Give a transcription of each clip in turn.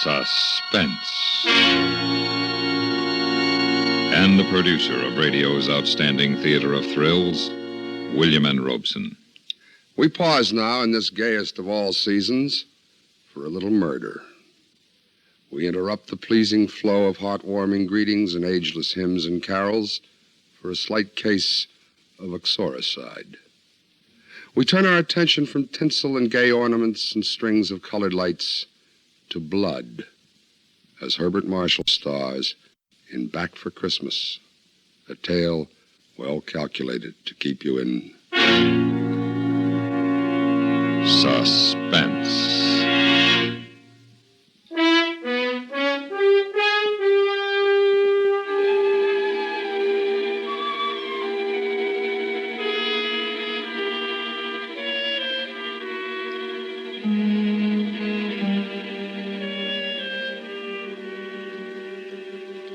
Suspense. And the producer of radio's outstanding theater of thrills, William N. Robson. We pause now in this gayest of all seasons for a little murder. We interrupt the pleasing flow of heartwarming greetings and ageless hymns and carols for a slight case of uxoricide. We turn our attention from tinsel and gay ornaments and strings of colored lights to blood as Herbert Marshall stars in Back for Christmas, a tale well calculated to keep you in suspense.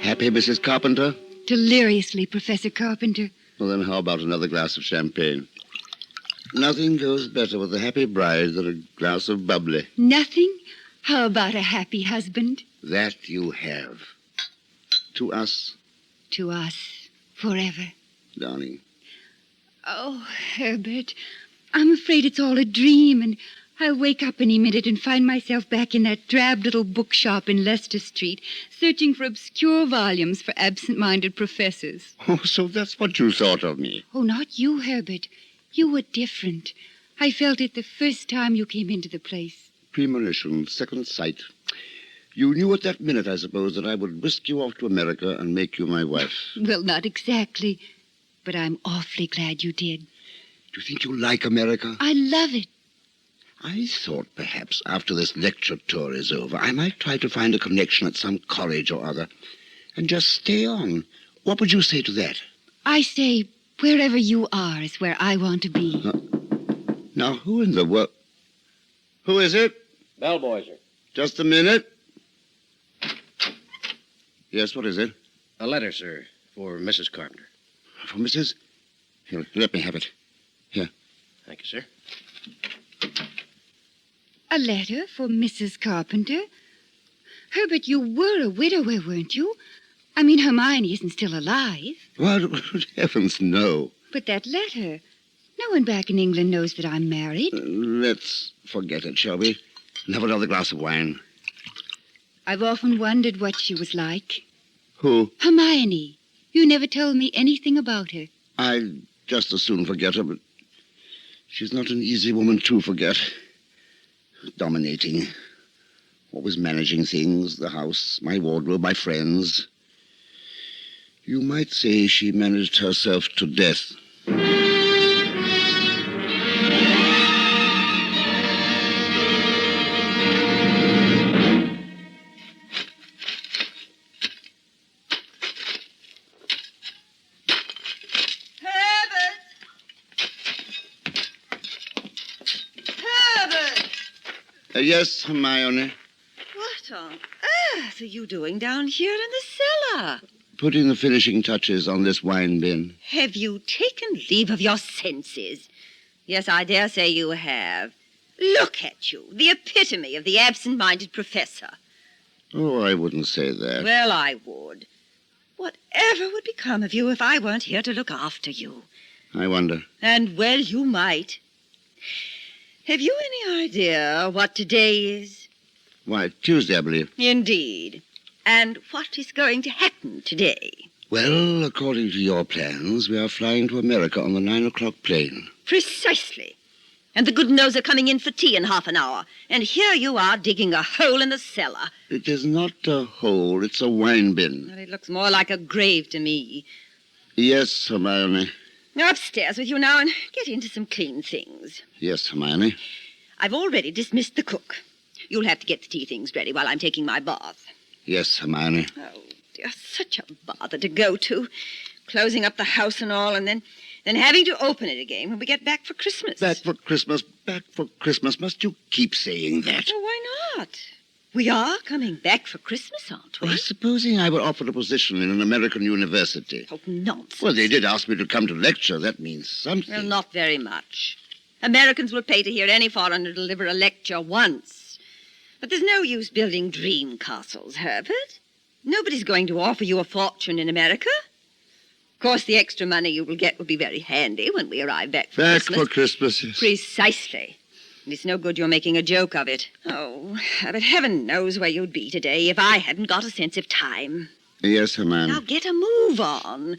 Happy, Mrs. Carpenter? Deliriously, Professor Carpenter. Well, then how about another glass of champagne? Nothing goes better with a happy bride than a glass of bubbly. Nothing? How about a happy husband? That you have. To us. To us, forever. Darling. Oh, Herbert, I'm afraid it's all a dream, and I'll wake up any minute and find myself back in that drab little bookshop in Leicester Street, searching for obscure volumes for absent-minded professors. Oh, so that's what you thought of me. Oh, not you, Herbert. You were different. I felt it the first time you came into the place. Premonition, second sight. You knew at that minute, I suppose, that I would whisk you off to America and make you my wife. Well, not exactly, but I'm awfully glad you did. Do you think you like America? I love it. I thought perhaps after this lecture tour is over, I might try to find a connection at some college or other and just stay on. What would you say to that? I say, wherever you are is where I want to be. Now, who in the world? Who is it? Bellboy, sir. Just a minute. Yes, what is it? A letter, sir, for Mrs. Carpenter. For Mrs.? Here, let me have it. Here. Thank you, sir. A letter for Mrs. Carpenter? Herbert, you were a widower, weren't you? I mean, Hermione isn't still alive. What? Heavens, no. But that letter, no one back in England knows that I'm married. Let's forget it, shall we? And have another glass of wine. I've often wondered what she was like. Who? Hermione. You never told me anything about her. I'd just as soon forget her, but she's not an easy woman to forget. Dominating. Always managing things, the house, my wardrobe, my friends. You might say she managed herself to death. Yes, Hermione. What on earth are you doing down here in the cellar? Putting the finishing touches on this wine bin. Have you taken leave of your senses? Yes, I dare say you have. Look at you, the epitome of the absent-minded professor. Oh, I wouldn't say that. Well, I would. Whatever would become of you if I weren't here to look after you? I wonder. And, well, you might. Have you any idea what today is? Why, Tuesday, I believe. Indeed. And what is going to happen today? Well, according to your plans, we are flying to America on the 9 o'clock plane. Precisely. And the Goodenows are coming in for tea in half an hour. And here you are digging a hole in the cellar. It is not a hole, it's a wine bin. Well, it looks more like a grave to me. Yes, Hermione. Now, upstairs with you now and get into some clean things. Yes, Hermione. I've already dismissed the cook. You'll have to get the tea things ready while I'm taking my bath. Yes, Hermione. Oh, dear, such a bother to go to. Closing up the house and all, and then having to open it again when we get back for Christmas. Back for Christmas, back for Christmas. Must you keep saying that? Well, why not? We are coming back for Christmas, aren't we? Well, supposing I were offered a position in an American university. Oh, nonsense. Well, they did ask me to come to lecture. That means something. Well, not very much. Americans will pay to hear any foreigner deliver a lecture once. But there's no use building dream castles, Herbert. Nobody's going to offer you a fortune in America. Of course, the extra money you will get will be very handy when we arrive back for Back Christmas. for Christmas, yes. Precisely. And it's no good you're making a joke of it. Oh, but heaven knows where you'd be today if I hadn't got a sense of time. Yes, Hermione. Now get a move on.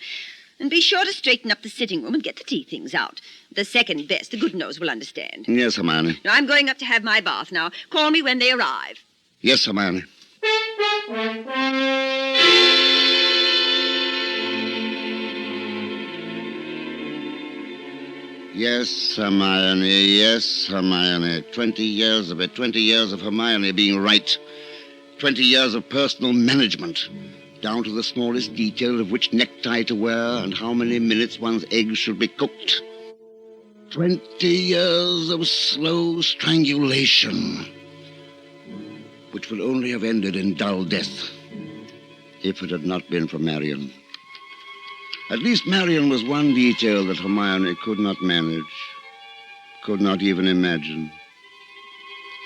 And be sure to straighten up the sitting room and get the tea things out. The second best, the good nose will understand. Yes, Hermione. Now, I'm going up to have my bath now. Call me when they arrive. Yes, Hermione. Yes, Hermione. Yes, Hermione. 20 years of it. 20 years of Hermione being right. 20 years of personal management. Down to the smallest detail of which necktie to wear and how many minutes one's eggs should be cooked. 20 years of slow strangulation, which would only have ended in dull death if it had not been for Marion. At least Marion was one detail that Hermione could not manage, could not even imagine.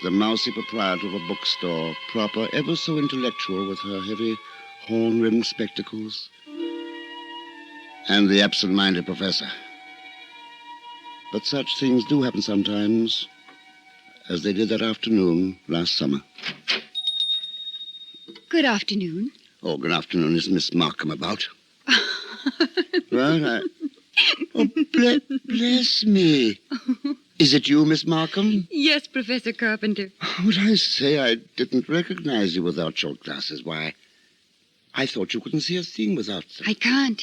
The mousy proprietor of a bookstore, proper, ever so intellectual, with her heavy horn-rimmed spectacles, and the absent-minded professor. But such things do happen sometimes, as they did that afternoon last summer. Good afternoon. Oh, good afternoon. Is Miss Markham about? Well, Oh, bless me. Is it you, Miss Markham? Yes, Professor Carpenter. Would I say I didn't recognize you without your glasses? Why, I thought you couldn't see a thing without them. I can't.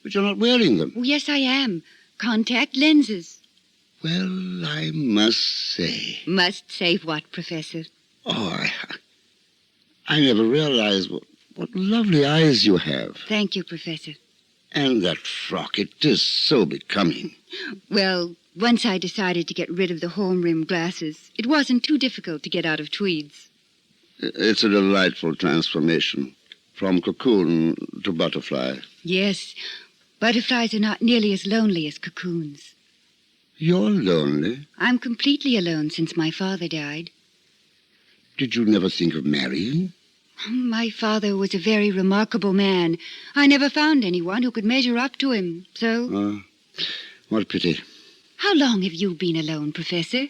But you're not wearing them. Oh, yes, I am. Contact lenses. Well, I must say. Must say what, Professor? Oh, I never realized what lovely eyes you have. Thank you, Professor. And that frock, it is so becoming. Well, once I decided to get rid of the horn-rimmed glasses, it wasn't too difficult to get out of tweeds. It's a delightful transformation. From cocoon to butterfly. Yes, butterflies are not nearly as lonely as cocoons. You're lonely? I'm completely alone since my father died. Did you never think of marrying? My father was a very remarkable man. I never found anyone who could measure up to him, so... What a pity. How long have you been alone, Professor?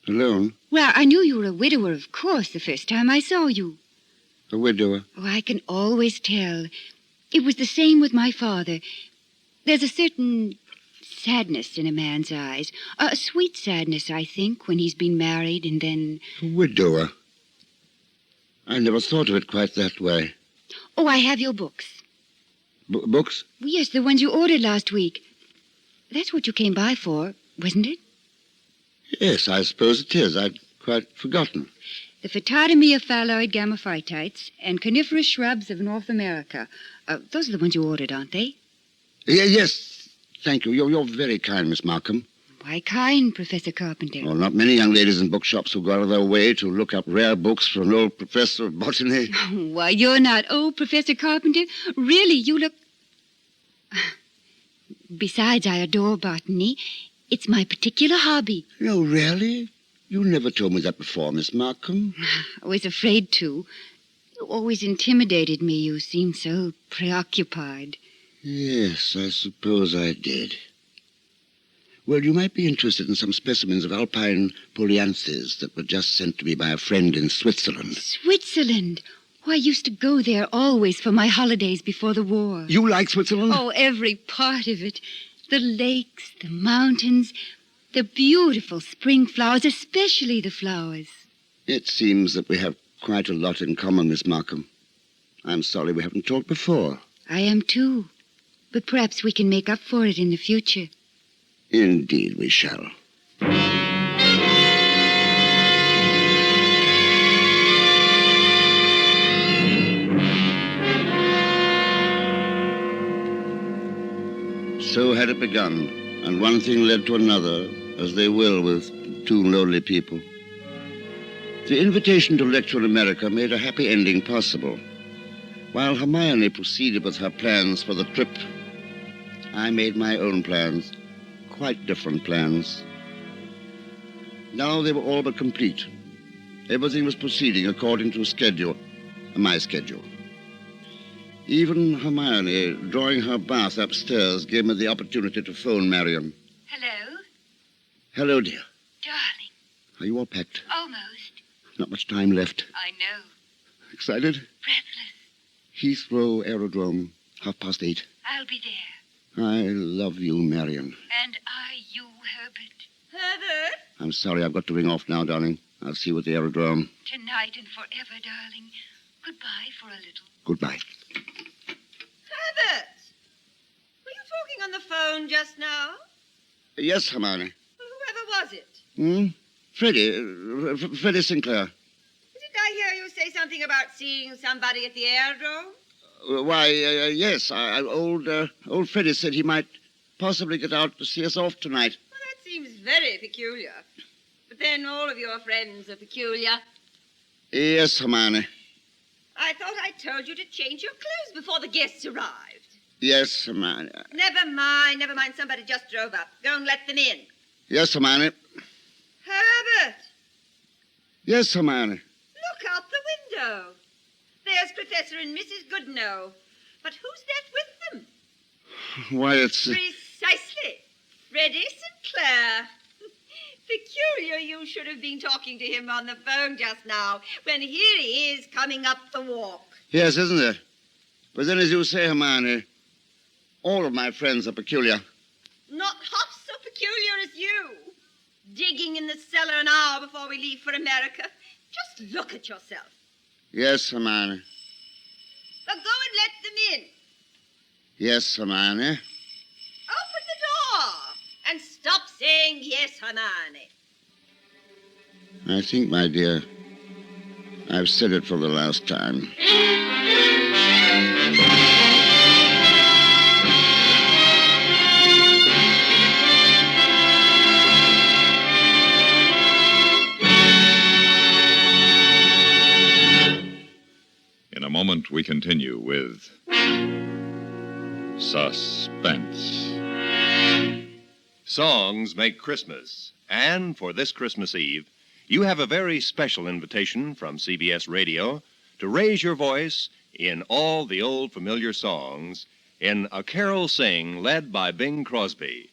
Alone? Well, I knew you were a widower, of course, the first time I saw you. A widower? Oh, I can always tell. It was the same with my father. There's a certain sadness in a man's eyes. A sweet sadness, I think, when he's been married and then... A widower? I never thought of it quite that way. Oh, I have your books. Books? Yes, the ones you ordered last week. That's what you came by for, wasn't it? Yes, I suppose it is. I'd quite forgotten. The Phytotomy of Phalloid Gamophytites and Coniferous Shrubs of North America. Those are the ones you ordered, aren't they? Yes, thank you. You're very kind, Miss Markham. Why kind, Professor Carpenter? Well, not many young ladies in bookshops who go out of their way to look up rare books for an old professor of botany. Why, you're not old, Professor Carpenter. Really, you look... Besides, I adore botany. It's my particular hobby. No, really? You never told me that before, Miss Markham. I was afraid to. You always intimidated me. You seemed so preoccupied. Yes, I suppose I did. Well, you might be interested in some specimens of alpine polyanthes that were just sent to me by a friend in Switzerland. Switzerland? Oh, I used to go there always for my holidays before the war. You like Switzerland? Oh, every part of it. The lakes, the mountains, the beautiful spring flowers, especially the flowers. It seems that we have quite a lot in common, Miss Markham. I'm sorry we haven't talked before. I am too. But perhaps we can make up for it in the future. Indeed we shall. So had it begun, and one thing led to another, as they will with two lonely people. The invitation to lecture in America made a happy ending possible. While Hermione proceeded with her plans for the trip, I made my own plans, quite different plans. Now they were all but complete. Everything was proceeding according to schedule, my schedule. Even Hermione, drawing her bath upstairs, gave me the opportunity to phone Marion. Hello? Hello, dear. Darling. Are you all packed? Almost. Not much time left. I know. Excited? Breathless. Heathrow Aerodrome, 8:30. I'll be there. I love you, Marion. And I you, Herbert. Herbert? I'm sorry I've got to ring off now, darling. I'll see you at the aerodrome. Tonight and forever, darling. Goodbye for a little. Goodbye. Herbert! Were you talking on the phone just now? Yes, Hermione. Whoever was it? Freddie Sinclair. Didn't I hear you say something about seeing somebody at the aerodrome? Yes. Old Freddie said he might possibly get out to see us off tonight. Well, that seems very peculiar. But then all of your friends are peculiar. Yes, Hermione. I thought I told you to change your clothes before the guests arrived. Yes, Hermione. Never mind. Somebody just drove up. Go and let them in. Yes, Hermione. Herbert, Yes, Hermione. look out the window. There's Professor and Mrs. Goodnow. But who's that with them? Why, it's... Precisely. Freddie Sinclair. Peculiar you should have been talking to him on the phone just now, when here he is coming up the walk. Yes, isn't it? But then, as you say, Hermione, all of my friends are peculiar. Not half so peculiar as you. Digging in the cellar an hour before we leave for America. Just look at yourself. Yes, Hermione. Now go and let them in. Yes, Hermione. Open the door and stop saying yes, Hermione. I think, my dear, I've said it for the last time. In a moment, we continue with Suspense. Songs make Christmas. And for this Christmas Eve, you have a very special invitation from CBS Radio to raise your voice in all the old familiar songs in A Carol Sing led by Bing Crosby.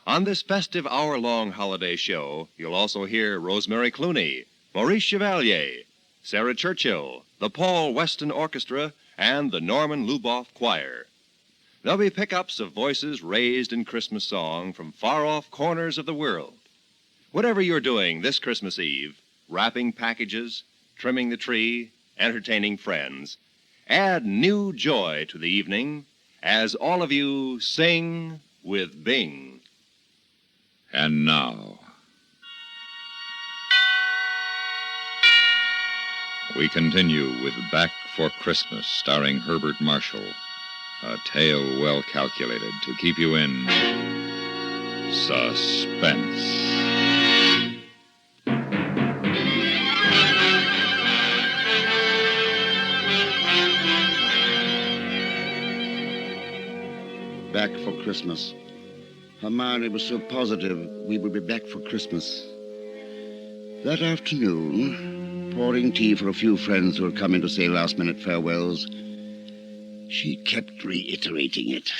On this festive hour-long holiday show, you'll also hear Rosemary Clooney, Maurice Chevalier, Sarah Churchill, the Paul Weston Orchestra, and the Norman Luboff Choir. There'll be pickups of voices raised in Christmas song from far-off corners of the world. Whatever you're doing this Christmas Eve, wrapping packages, trimming the tree, entertaining friends, add new joy to the evening as all of you sing with Bing. And now, we continue with Back for Christmas, starring Herbert Marshall. A tale well calculated to keep you in suspense. Back for Christmas. Hermione was so positive we would be back for Christmas. That afternoon, pouring tea for a few friends who had come in to say last-minute farewells, she kept reiterating it.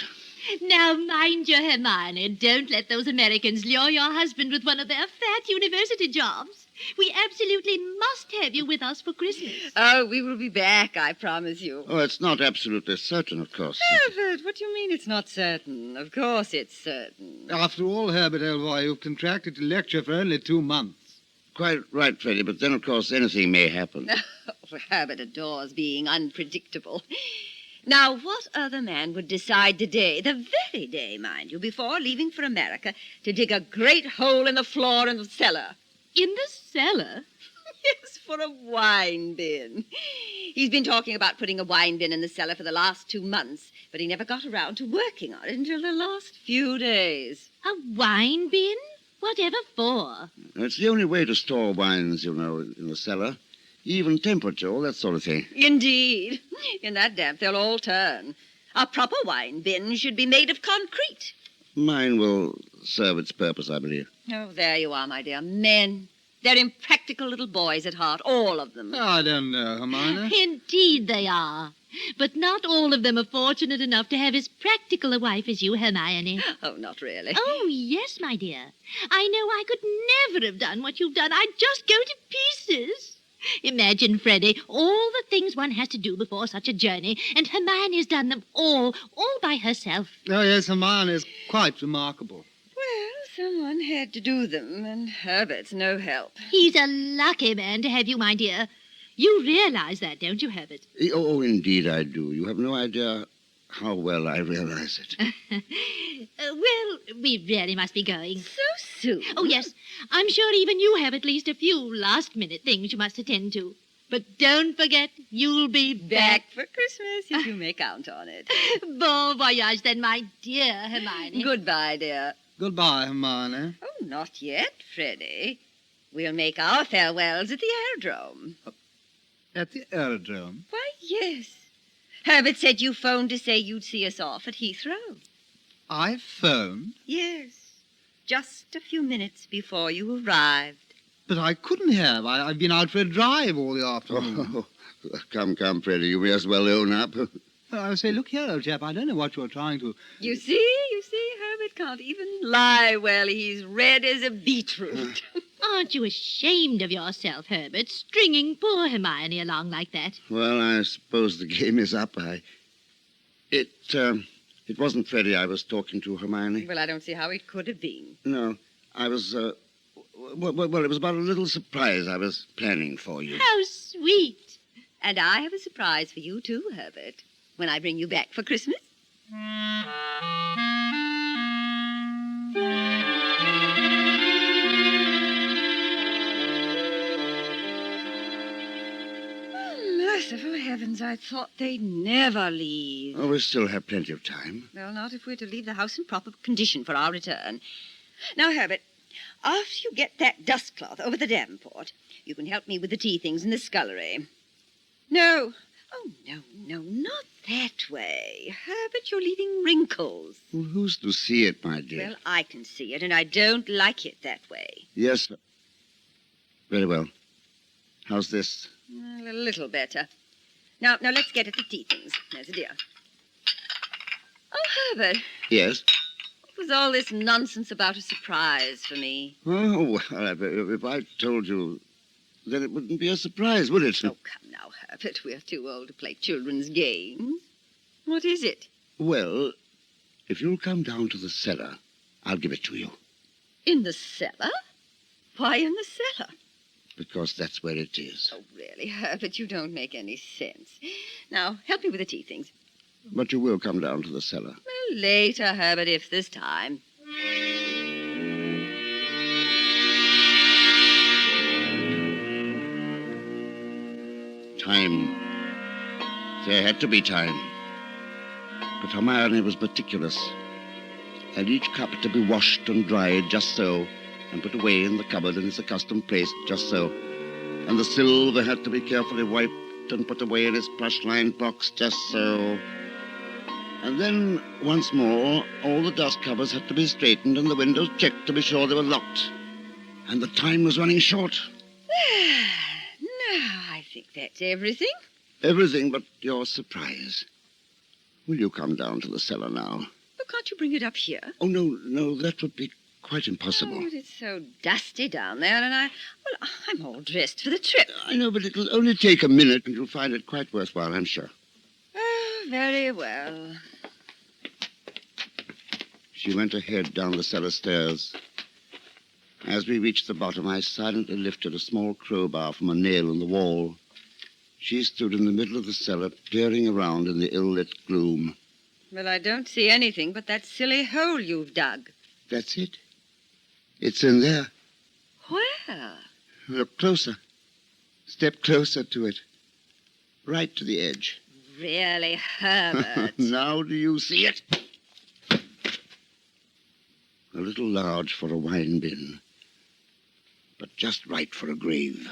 Now, mind your Hermione. Don't let those Americans lure your husband with one of their fat university jobs. We absolutely must have you with us for Christmas. Oh, we will be back, I promise you. Oh, it's not absolutely certain, of course. Herbert, what do you mean it's not certain? Of course it's certain. After all, Herbert, old boy, you've contracted to lecture for only 2 months. Quite right, Freddie, but then, of course, anything may happen. Herbert adores being unpredictable. Now, what other man would decide today, the very day, mind you, before leaving for America, to dig a great hole in the floor in the cellar? In the cellar? Yes, for a wine bin. He's been talking about putting a wine bin in the cellar for the last 2 months, but he never got around to working on it until the last few days. A wine bin? Whatever for? It's the only way to store wines, you know, in the cellar. Even temperature, all that sort of thing. Indeed. In that damp, they'll all turn. A proper wine bin should be made of concrete. Mine will serve its purpose, I believe. Oh, there you are, my dear. Men. They're impractical little boys at heart, all of them. I don't know, Hermione. Indeed they are. But not all of them are fortunate enough to have as practical a wife as you, Hermione. Oh, not really. Oh, yes, my dear. I know I could never have done what you've done. I'd just go to pieces. Imagine, Freddie, all the things one has to do before such a journey, and Hermione's done them all by herself. Oh, yes, Hermione is quite remarkable. Well, someone had to do them, and Herbert's no help. He's a lucky man to have you, my dear. You realize that, don't you, Herbert? Oh, indeed I do. You have no idea how well I realize it. Well, we really must be going. So soon? Oh, yes. I'm sure even you have at least a few last-minute things you must attend to. But don't forget, you'll be Back for Christmas, if you may count on it. Bon voyage, then, my dear Hermione. Goodbye, dear. Goodbye, Hermione. Oh, not yet, Freddie. We'll make our farewells at the aerodrome. At the aerodrome? Why, yes. Herbert said you phoned to say you'd see us off at Heathrow. I phoned? Yes. Just a few minutes before you arrived. But I couldn't have. I've been out for a drive all the afternoon. Oh, come, Freddie. You may as well own up. I say, look here, old chap, I don't know what you're trying to... You see, Herbert can't even lie well. He's red as a beetroot. Aren't you ashamed of yourself, Herbert, stringing poor Hermione along like that? Well, I suppose the game is up. It wasn't Freddie I was talking to, Hermione. Well, I don't see how it could have been. No, I was, well, it was about a little surprise I was planning for you. How sweet. And I have a surprise for you, too, Herbert, when I bring you back for Christmas. Merciful heavens, I thought they'd never leave. Oh, we still have plenty of time. Well, not if we're to leave the house in proper condition for our return. Now, Herbert, after you get that dust cloth over the Davenport, you can help me with the tea things in the scullery. No. Oh, no, not that way. Herbert, you're leaving wrinkles. Well, who's to see it, my dear? Well, I can see it, and I don't like it that way. Yes. Very well. How's this? A little better. Now, let's get at the tea things. There's a dear. Oh, Herbert, Yes? what was all this nonsense about a surprise for me? Oh, well, if I told you, then it wouldn't be a surprise, would it? Oh, come now, Herbert. We're too old to play children's games. What is it? Well, if you'll come down to the cellar, I'll give it to you. In the cellar? Why in the cellar? Because that's where it is. Oh, really, Herbert, you don't make any sense. Now, help me with the tea things. But you will come down to the cellar. Well, later, Herbert, if there's time. Time. There had to be time. But Hermione was meticulous. And each cup had to be washed and dried just so, and put away in the cupboard in its accustomed place just so. And the silver had to be carefully wiped and put away in its plush-lined box just so. And then, once more, all the dust covers had to be straightened and the windows checked to be sure they were locked. And the time was running short. Now, I think that's everything. Everything but your surprise. Will you come down to the cellar now? Well, can't you bring it up here? Oh, no, that would be quite impossible. Oh, but it's so dusty down there, and I'm all dressed for the trip. I know, but it'll only take a minute, and you'll find it quite worthwhile, I'm sure. Oh, very well. She went ahead down the cellar stairs. As we reached the bottom, I silently lifted a small crowbar from a nail in the wall. She stood in the middle of the cellar, peering around in the ill-lit gloom. Well, I don't see anything but that silly hole you've dug. That's it. It's in there. Where? Look closer. Step closer to it. Right to the edge. Really, Herbert? Now do you see it? A little large for a wine bin, but just right for a grave.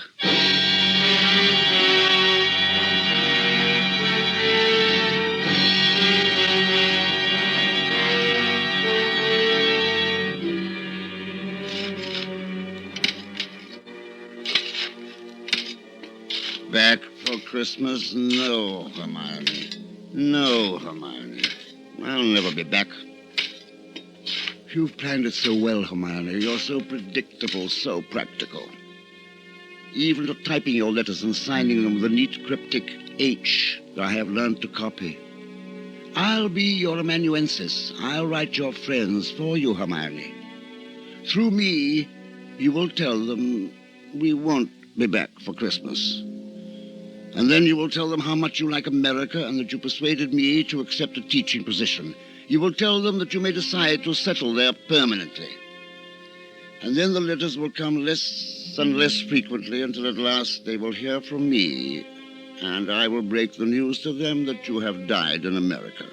Christmas? No, Hermione. No, Hermione. I'll never be back. You've planned it so well, Hermione. You're so predictable, so practical. Even to typing your letters and signing them with a neat cryptic H that I have learned to copy. I'll be your amanuensis. I'll write your friends for you, Hermione. Through me, you will tell them we won't be back for Christmas. And then you will tell them how much you like America and that you persuaded me to accept a teaching position. You will tell them that you may decide to settle there permanently. And then the letters will come less and less frequently until at last they will hear from me, and I will break the news to them that you have died in America.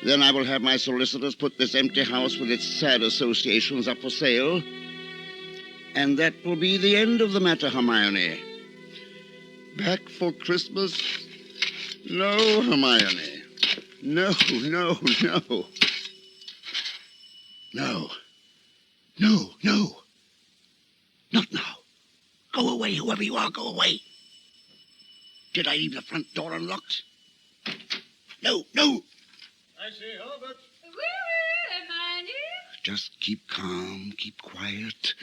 Then I will have my solicitors put this empty house with its sad associations up for sale, and that will be the end of the matter, Hermione. Back for Christmas? No, Hermione. No, no, no. No. No, no. Not now. Go away, whoever you are, go away. Did I leave the front door unlocked? No, no. I say, Herbert. Hermione? Just keep calm, keep quiet.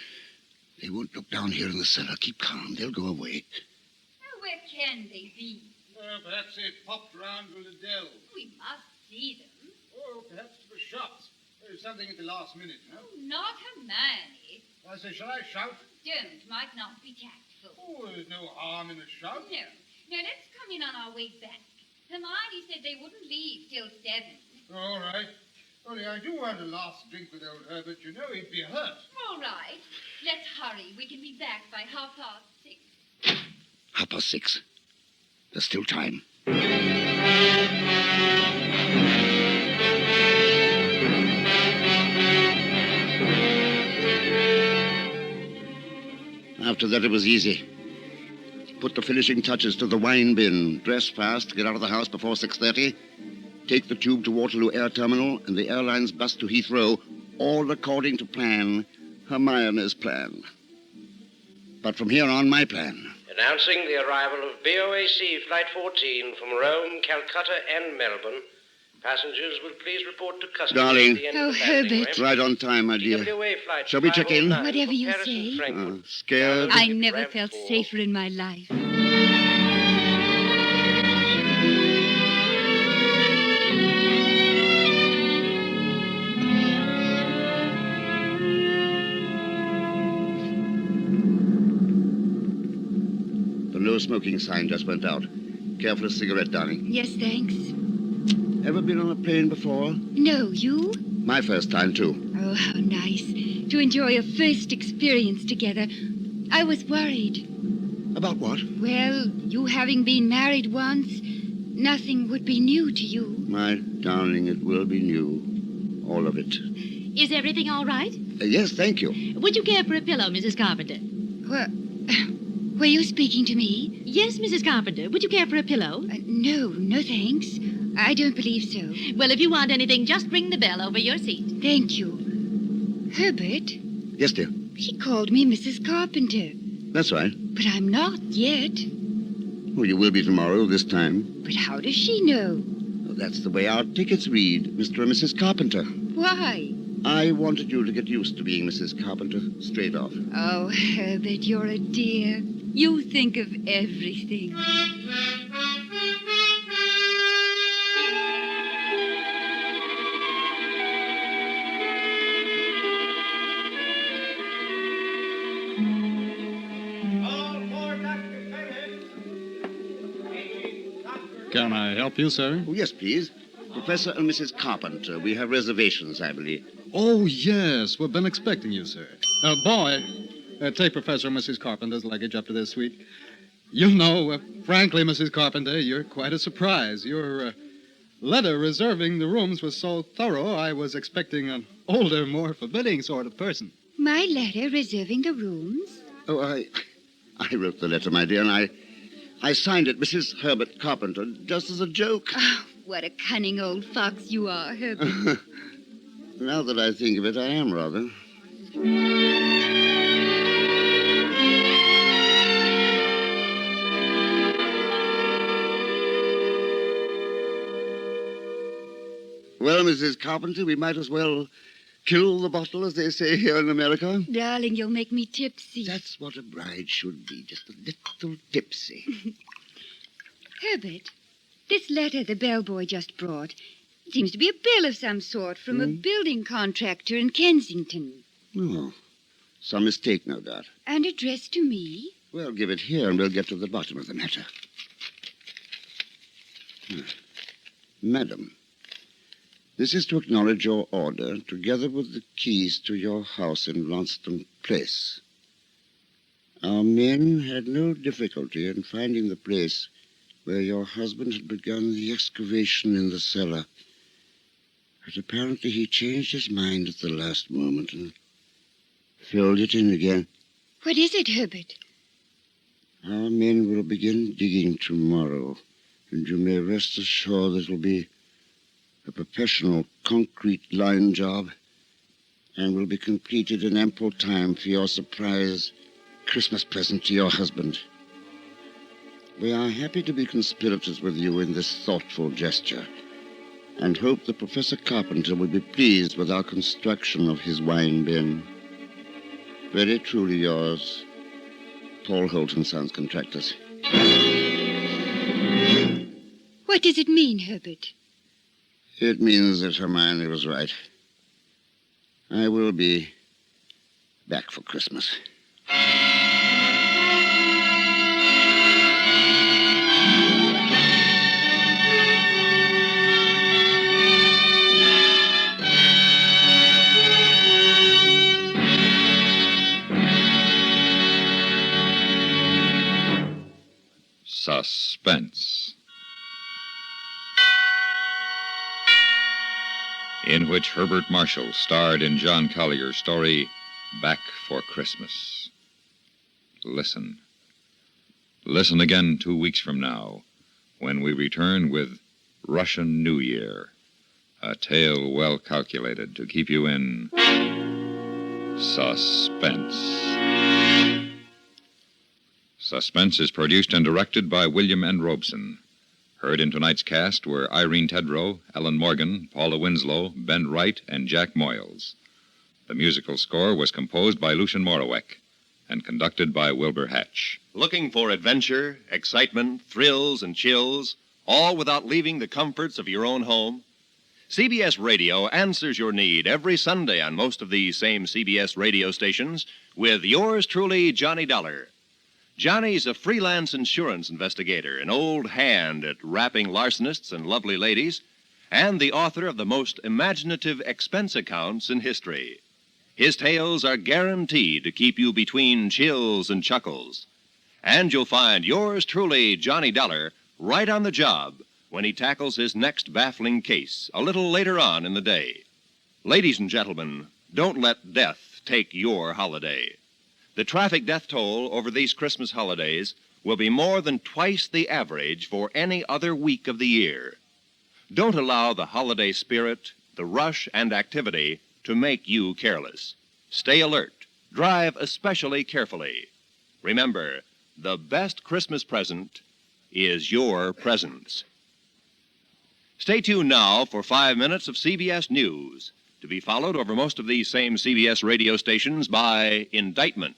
They won't look down here in the cellar. Keep calm. They'll go away. Where can they be? Perhaps they popped round to the dell. We must see them. Or perhaps to the shops. There's something at the last minute, no? Oh, not Hermione. I say, shall I shout? Don't. Might not be tactful. Oh, there's no harm in a shout. No. Now, let's come in on our way back. Hermione said they wouldn't leave till 7. All right. Only I do want a last drink with old Herbert. You know he'd be hurt. All right. Let's hurry. We can be back by 6:30. 6:30. There's still time. After that, it was easy. Put the finishing touches to the wine bin. Dress fast, get out of the house before 6:30. Take the tube to Waterloo Air Terminal and the airline's bus to Heathrow, all according to plan, Hermione's plan. But from here on, my plan. Announcing the arrival of BOAC Flight 14 from Rome, Calcutta, and Melbourne. Passengers will please report to customs. Darling. At the end Oh, of the landing Herbert. Right on time, my dear. TWA flight Shall we check in? 509 Whatever you from Paris and say. Frankfurt. Scared? I never felt safer in my life. The no smoking sign just went out. Careful of cigarette, darling. Yes, thanks. Ever been on a plane before? No, you? My first time, too. Oh, how nice. To enjoy a first experience together. I was worried. About what? Well, you having been married once, nothing would be new to you. My darling, it will be new. All of it. Is everything all right? Yes, thank you. Would you care for a pillow, Mrs. Carpenter? Were you speaking to me? Yes, Mrs. Carpenter. Would you care for a pillow? No, thanks. I don't believe so. Well, if you want anything, just ring the bell over your seat. Thank you. Herbert, Yes, dear. she called me Mrs. Carpenter. That's right. But I'm not yet. Well, you will be tomorrow, this time. But how does she know? Well, that's the way our tickets read, Mr. and Mrs. Carpenter. Why? I wanted you to get used to being Mrs. Carpenter, straight off. Oh, Herbert, you're a dear. You think of everything. Can I help you, sir? Oh, yes, please. Professor and Mrs. Carpenter. We have reservations, I believe. Oh, yes. We've been expecting you, sir. Boy, take Professor and Mrs. Carpenter's luggage up to their suite. You know, frankly, Mrs. Carpenter, you're quite a surprise. Your letter reserving the rooms was so thorough, I was expecting an older, more forbidding sort of person. My letter reserving the rooms? Oh, I wrote the letter, my dear, and I signed it Mrs. Herbert Carpenter, just as a joke. Oh, what a cunning old fox you are, Herbert. Now that I think of it, I am rather. Well, Mrs. Carpenter, we might as well kill the bottle, as they say here in America. Darling, you'll make me tipsy. That's what a bride should be, just a little tipsy. Herbert, this letter the bellboy just brought seems to be a bill of some sort from a building contractor in Kensington. Oh, some mistake, no doubt. And addressed to me? Well, give it here and we'll get to the bottom of the matter. Madam, this is to acknowledge your order, together with the keys to your house in Launceston Place. Our men had no difficulty in finding the place where your husband had begun the excavation in the cellar. But apparently he changed his mind at the last moment and filled it in again. What is it, Herbert? Our men will begin digging tomorrow, and you may rest assured that it will be a professional concrete line job and will be completed in ample time for your surprise Christmas present to your husband. We are happy to be conspirators with you in this thoughtful gesture and hope that Professor Carpenter will be pleased with our construction of his wine bin. Very truly yours, Paul Holt & Sons Contractors. What does it mean, Herbert? It means that Hermione was right. I will be back for Christmas. Suspense, in which Herbert Marshall starred in John Collier's story, Back for Christmas. Listen. Listen again 2 weeks from now, when we return with Russian New Year, a tale well calculated to keep you in suspense. Suspense is produced and directed by William N. Robson. Heard in tonight's cast were Irene Tedrow, Ellen Morgan, Paula Winslow, Ben Wright, and Jack Moyles. The musical score was composed by Lucien Moraweck and conducted by Wilbur Hatch. Looking for adventure, excitement, thrills, and chills, all without leaving the comforts of your own home? CBS Radio answers your need every Sunday on most of these same CBS radio stations with yours truly, Johnny Dollar. Johnny's a freelance insurance investigator, an old hand at rapping larcenists and lovely ladies, and the author of the most imaginative expense accounts in history. His tales are guaranteed to keep you between chills and chuckles. And you'll find yours truly, Johnny Dollar, right on the job when he tackles his next baffling case a little later on in the day. Ladies and gentlemen, don't let death take your holiday. The traffic death toll over these Christmas holidays will be more than twice the average for any other week of the year. Don't allow the holiday spirit, the rush and activity to make you careless. Stay alert. Drive especially carefully. Remember, the best Christmas present is your presence. Stay tuned now for 5 minutes of CBS News, to be followed over most of these same CBS radio stations by indictment.